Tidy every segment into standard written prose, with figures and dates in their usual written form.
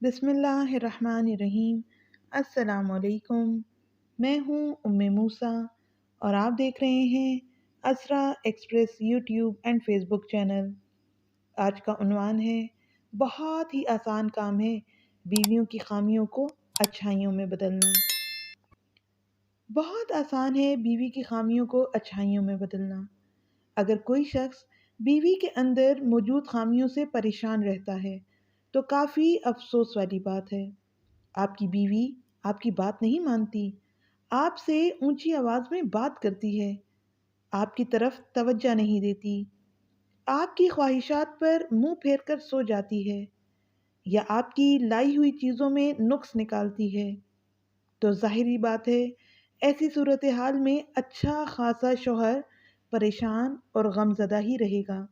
बिस्मिल्लाहिर्रहमानिर्रहीम। अस्सलाम वालेकुम। मैं हूँ उम्मे मूसा और आप देख रहे हैं Asra express YouTube and Facebook channel. आज का उन्वान है, बहुत ही आसान काम है बीवियों की खामियों को अच्छाइयों में बदलना। बहुत आसान है बीवी की खामियों को अच्छाइयों में बदलना। अगर कोई शख्स बीवी के अंदर मौजूद खामियों से परेशान रहता है तो काफ़ी अफसोस वाली बात है। आपकी बीवी आपकी बात नहीं मानती, आपसे ऊंची आवाज में बात करती है, आपकी तरफ तवज्जो नहीं देती, आपकी ख्वाहिशात पर मुंह फेर कर सो जाती है या आपकी लाई हुई चीज़ों में नुक्स निकालती है, तो जाहिरी बात है ऐसी सूरत हाल में अच्छा खासा शौहर परेशान और गमज़दा ही रहेगा।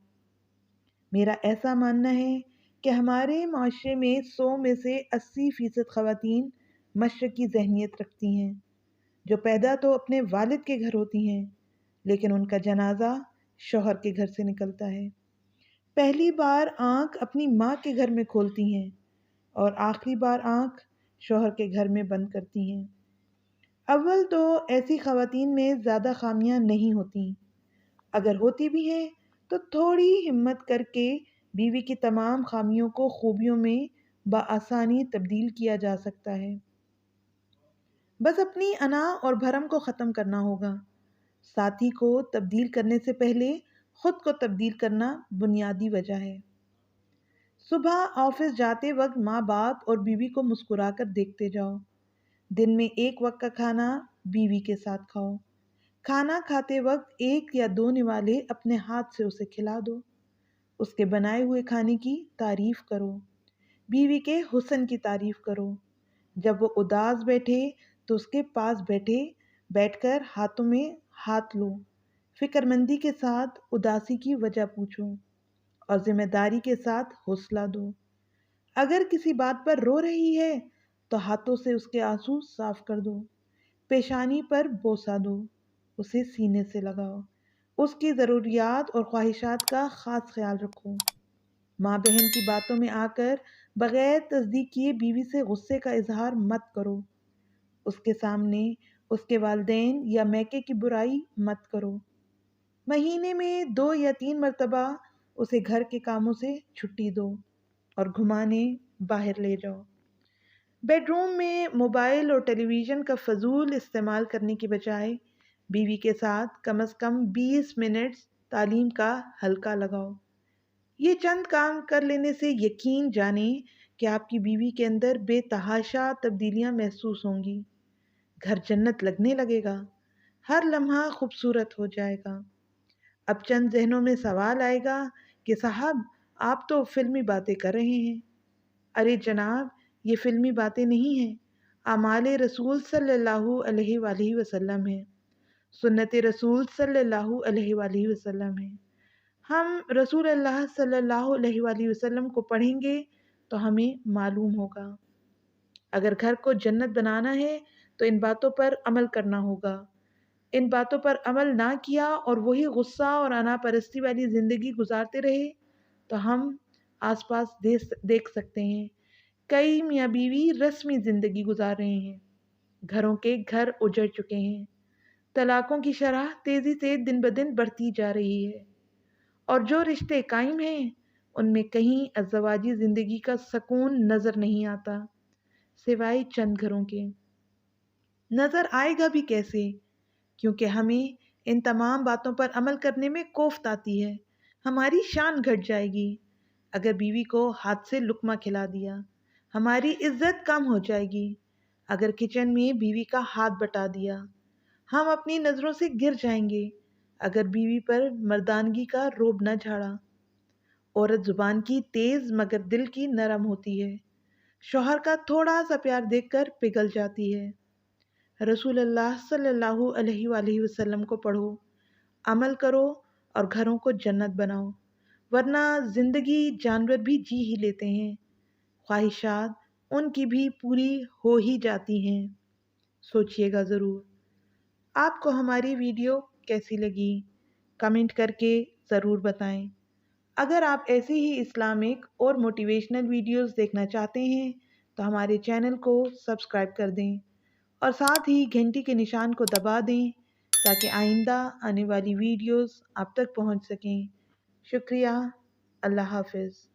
मेरा ऐसा मानना है कि हमारे माशरे में 100 में से 80% ख़वातीन मशरक़ी ज़हनियत रखती हैं, जो पैदा तो अपने वालिद के घर होती हैं, लेकिन उनका जनाजा शौहर के घर से निकलता है। पहली बार आँख अपनी माँ के घर में खोलती हैं और आखिरी बार आँख शौहर के घर में बंद करती हैं। अव्वल तो ऐसी ख़वातीन में ज़्यादा खामियां नहीं होती, अगर होती भी हैं तो थोड़ी हिम्मत करके बीवी की तमाम खामियों को खूबियों में बआसानी तब्दील किया जा सकता है। बस अपनी अना और भरम को ख़त्म करना होगा। साथी को तब्दील करने से पहले खुद को तब्दील करना बुनियादी वजह है। सुबह ऑफिस जाते वक्त माँ बाप और बीवी को मुस्कुराकर देखते जाओ। दिन में एक वक्त का खाना बीवी के साथ खाओ। खाना खाते वक्त एक या दो निवाले अपने हाथ से उसे खिला दो। उसके बनाए हुए खाने की तारीफ करो। बीवी के हुस्न की तारीफ करो। जब वो उदास बैठे तो उसके पास बैठकर हाथों में हाथ लो। फिक्रमंदी के साथ उदासी की वजह पूछो और जिम्मेदारी के साथ हौसला दो। अगर किसी बात पर रो रही है तो हाथों से उसके आंसू साफ कर दो। पेशानी पर बोसा दो, उसे सीने से लगाओ। उसकी ज़रूरियात और ख्वाहिशात का ख़ास ख्याल रखो। माँ बहन की बातों में आकर बगैर तस्दीक किए बीवी से गुस्से का इजहार मत करो। उसके सामने उसके वालिदैन या मैके की बुराई मत करो। महीने में 2 या 3 मरतबा उसे घर के कामों से छुट्टी दो और घुमाने बाहर ले जाओ। बेडरूम में मोबाइल और टेलीविज़न का फजूल इस्तेमाल करने की बजाय बीवी के साथ कम से कम 20 मिनट तालीम का हल्का लगाओ। ये चंद काम कर लेने से यकीन जाने कि आपकी बीवी के अंदर बेतहाशा तब्दीलियां महसूस होंगी। घर जन्नत लगने लगेगा, हर लम्हा खूबसूरत हो जाएगा। अब चंद जहनों में सवाल आएगा कि साहब आप तो फिल्मी बातें कर रहे हैं। अरे जनाब, ये फिल्मी बातें नहीं हैं, आमाले रसूल सल्लल्लाहु अलैहि वसल्लम है, सुन्नत रसूल सल्लल्लाहु अलैहि वसल्लम है। हम रसूल अल्लाह सल्लल्लाहु अलैहि वसल्लम को पढ़ेंगे तो हमें मालूम होगा। अगर घर को जन्नत बनाना है तो इन बातों पर अमल करना होगा। इन बातों पर अमल ना किया और वही गुस्सा और अनापरस्ती वाली ज़िंदगी गुजारते रहे तो हम आसपास देख सकते हैं कई मियाँ बीवी रस्मी ज़िंदगी गुजार रहे हैं। घरों के घर उजड़ चुके हैं। तलाकों की शरह तेज़ी से दिन ब दिन बढ़ती जा रही है और जो रिश्ते कायम हैं उनमें कहीं अज़वाजी ज़िंदगी का सुकून नज़र नहीं आता, सिवाय चंद घरों के। नज़र आएगा भी कैसे, क्योंकि हमें इन तमाम बातों पर अमल करने में कोफ्त आती है। हमारी शान घट जाएगी। अगर बीवी को हाथ से लुक्मा खिला दिया, हमारी इज्जत कम हो जाएगी। अगर किचन में बीवी का हाथ बटा दिया, हम अपनी नज़रों से गिर जाएंगे। अगर बीवी पर मर्दानगी का रोब न झाड़ा। औरत जुबान की तेज़ मगर दिल की नरम होती है। शौहर का थोड़ा सा प्यार देखकर पिघल जाती है। रसूल अल्लाह सल्लल्लाहु अलैहि वसल्लम को पढ़ो, अमल करो और घरों को जन्नत बनाओ, वरना ज़िंदगी जानवर भी जी ही लेते हैं, ख्वाहिशात उनकी भी पूरी हो ही जाती हैं। सोचिएगा ज़रूर। आपको हमारी वीडियो कैसी लगी कमेंट करके ज़रूर बताएं। अगर आप ऐसे ही इस्लामिक और मोटिवेशनल वीडियोस देखना चाहते हैं تو ہمارے چینل کو سبسکرائب کر دیں اور ساتھ ہی گھنٹی کے نشان کو دبا دیں تاکہ آئندہ آنے والی ویڈیوز آپ تک پہنچ سکیں۔ شکریہ۔ اللہ حافظ۔